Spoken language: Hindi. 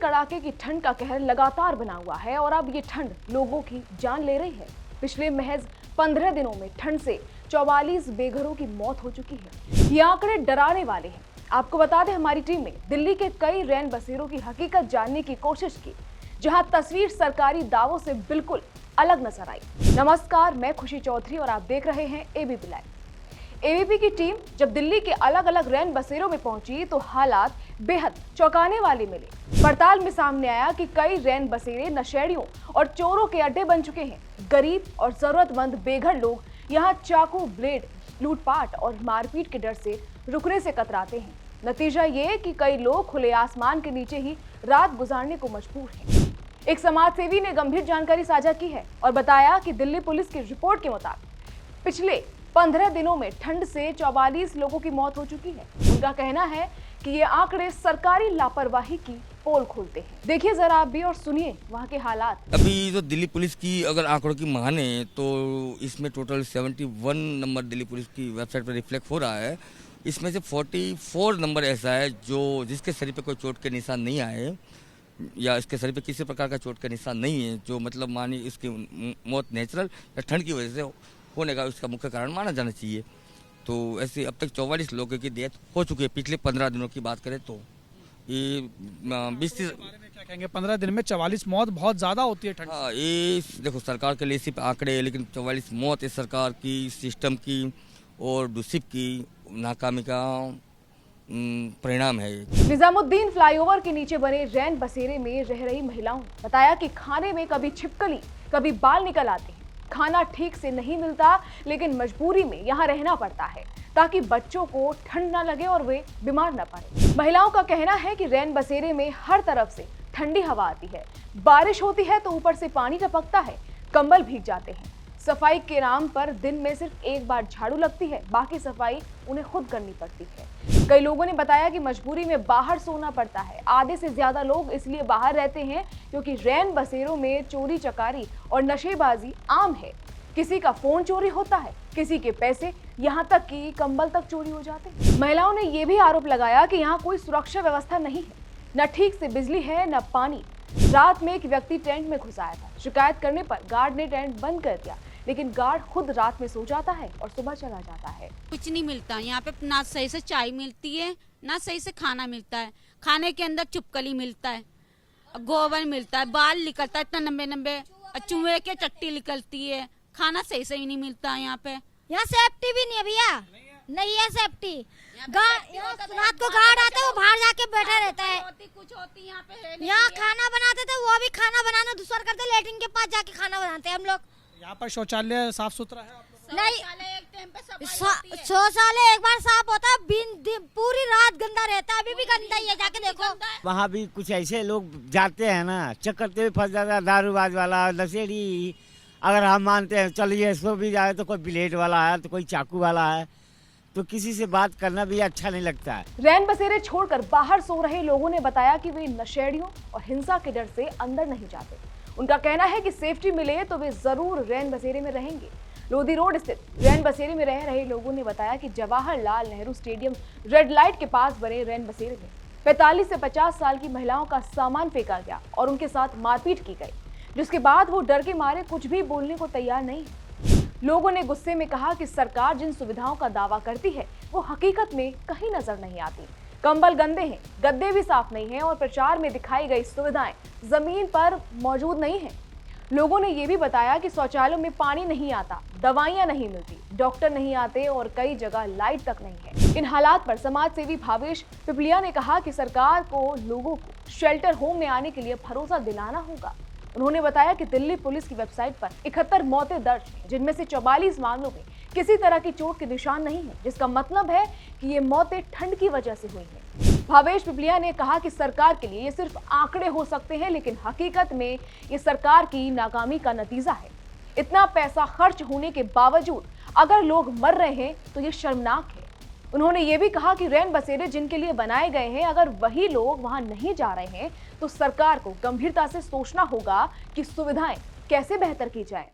कड़ाके की ठंड का कहर लगातार बना हुआ है और अब ये ठंड लोगों की जान ले रही है। पिछले महज 15 दिनों में ठंड से 44 बेघरों की मौत हो चुकी है। ये आंकड़े डराने वाले हैं। आपको बता दें, हमारी टीम ने दिल्ली के कई रैन बसेरों की हकीकत जानने की कोशिश की, जहां तस्वीर सरकारी दावों से बिल्कुल अलग नजर आई। नमस्कार, मैं खुशी चौधरी और आप देख रहे हैं एबीपी लाइव। एबीपी की टीम जब दिल्ली के अलग अलग रैन बसेरों में पहुंची तो हालात बेहद चौंकाने वाले मिले। पड़ताल में सामने आया कि कई रैन बसेरे नशेड़ियों और चोरों के अड्डे बन चुके हैं। गरीब और जरूरतमंद बेघर लोग यहाँ चाकू, ब्लेड, लूटपाट और मारपीट के डर से रुकने से कतराते हैं। नतीजा ये कि कई लोग खुले आसमान के नीचे ही रात गुजारने को मजबूर हैं। एक समाजसेवी ने गंभीर जानकारी साझा की है और बताया कि दिल्ली पुलिस की रिपोर्ट के मुताबिक पिछले 15 दिनों में ठंड से 44 लोगों की मौत हो चुकी है। उनका कहना है कि ये आंकड़े सरकारी लापरवाही की पोल खोलते हैं। देखिए जरा आप भी और सुनिए वहाँ के हालात। अभी जो दिल्ली पुलिस की अगर आंकड़ों की माने तो इसमें टोटल 71 नंबर दिल्ली पुलिस की वेबसाइट पर रिफ्लेक्ट हो रहा है। इसमें से 44 नंबर ऐसा है जो जिसके शरीर पे कोई चोट के निशान नहीं आए या इसके शरीर पे किसी प्रकार का चोट का निशान नहीं है, जो मतलब मानी इसकी मौत नेचुरल या ठंड की वजह से होने का उसका मुख्य कारण माना जाना चाहिए। तो ऐसे अब तक 44 लोगों की डेथ हो चुकी है। पिछले 15 दिनों की बात करें तो ये 20-30 क्या कहेंगे, 15 दिन में 44 मौत बहुत ज़्यादा होती है ठंड। हाँ, ये देखो सरकार के लिए सिर्फ आंकड़े, लेकिन 44 मौत इस सरकार की, सिस्टम की और दूसरी की नाकामी का परिणाम है। निजामुद्दीन फ्लाईओवर के नीचे बने रैन बसेरे में रह रही महिलाओं ने बताया कि खाने में कभी छिपकली, कभी बाल निकल आते हैं। खाना ठीक से नहीं मिलता, लेकिन मजबूरी में यहाँ रहना पड़ता है ताकि बच्चों को ठंड ना लगे और वे बीमार ना पड़े। महिलाओं का कहना है कि रैन बसेरे में हर तरफ से ठंडी हवा आती है, बारिश होती है तो ऊपर से पानी टपकता है, कंबल भीग जाते हैं। सफाई के नाम पर दिन में सिर्फ एक बार झाड़ू लगती है, बाकी सफाई उन्हें खुद करनी पड़ती है। कई लोगों ने बताया कि मजबूरी में बाहर सोना पड़ता है। आधे से ज्यादा लोग इसलिए बाहर रहते हैं क्योंकि रैन बसेरों में चोरी चकारी और नशेबाजी आम है। किसी का फोन चोरी होता है, किसी के पैसे, यहाँ तक कि कंबल तक चोरी हो जाते हैं। महिलाओं ने यह भी आरोप लगाया कि यहाँ कोई सुरक्षा व्यवस्था नहीं है, न ठीक से बिजली है न पानी। रात में एक व्यक्ति टेंट में घुस आया था। शिकायत करने पर गार्ड ने टेंट बंद कर दिया, लेकिन गार्ड खुद रात में सो जाता है और सुबह चला जाता है। कुछ नहीं मिलता यहाँ पे, ना सही से चाय मिलती है ना सही से खाना मिलता है। खाने के अंदर चुपकली मिलता है, गोबर मिलता है, बाल निकलता है इतना लंबे लंबे, चूहे के चट्टी निकलती है। खाना सही से ही नहीं मिलता है यहाँ पे। यहाँ सेफ्टी भी नहीं है भैया, नहीं है सेफ्टी। रात को गार्ड आते हैं, वो बाहर जाके बैठा रहता है। कुछ होती यहाँ पे। यहाँ खाना बनाते थे, वो भी खाना बनाना दूसरा करते, लेटरिन के पास जाके खाना बनाते हैं हम लोग। यहाँ पर शौचालय साफ सुथरा है आप लोग? नहीं, शौचालय एक बार साफ होता है, पूरी रात गंदा रहता है। अभी भी गंदा ही है, जाके देखो। वहाँ भी कुछ ऐसे लोग जाते हैं ना, चक्कर में फंस जाता है। दारूबाज वाला, नशेड़ी, अगर हम मानते हैं चलिए सो भी जाए तो कोई ब्लेड वाला है तो कोई चाकू वाला है, तो किसी से बात करना भी अच्छा नहीं लगता है। रैन बसेरे छोड़कर बाहर सो रहे लोगों ने बताया कि वे नशेड़ियों और हिंसा के डर से अंदर नहीं जाते। उनका कहना है कि सेफ्टी मिले तो वे जरूर रैन बसेरे में रहेंगे। लोधी रोड स्थित रैन बसेरे में रह रहे लोगों ने बताया कि Jawaharlal Nehru stadium red light के पास बने रैन बसेरे में 45 से 50 साल की महिलाओं का सामान फेंका गया और उनके साथ मारपीट की गई, जिसके बाद वो डर के मारे कुछ भी बोलने को तैयार नहीं है। लोगों ने गुस्से में कहा कि सरकार जिन सुविधाओं का दावा करती है वो हकीकत में कहीं नजर नहीं आती। कंबल गंदे हैं, गद्दे भी साफ नहीं हैं और प्रचार में दिखाई गई सुविधाएं जमीन पर मौजूद नहीं हैं। लोगों ने ये भी बताया कि शौचालयों में पानी नहीं आता, दवाइयां नहीं मिलती, डॉक्टर नहीं आते और कई जगह लाइट तक नहीं है। इन हालात पर समाज सेवी भावेश पिपलिया ने कहा कि सरकार को लोगों को शेल्टर होम में आने के लिए भरोसा दिलाना होगा। उन्होंने बताया कि दिल्ली पुलिस की वेबसाइट पर 71 मौतें दर्ज हैं, जिनमें से 44 मामलों में किसी तरह की चोट के निशान नहीं है, जिसका मतलब है कि ये मौतें ठंड की वजह से हुई हैं। भावेश पिपलिया ने कहा कि सरकार के लिए ये सिर्फ आंकड़े हो सकते हैं, लेकिन हकीकत में ये सरकार की नाकामी का नतीजा है। इतना पैसा खर्च होने के बावजूद अगर लोग मर रहे हैं तो ये शर्मनाक है। उन्होंने ये भी कहा कि रैन बसेरे जिनके लिए बनाए गए हैं, अगर वही लोग वहां नहीं जा रहे हैं तो सरकार को गंभीरता से सोचना होगा कि सुविधाएं कैसे बेहतर की जाए।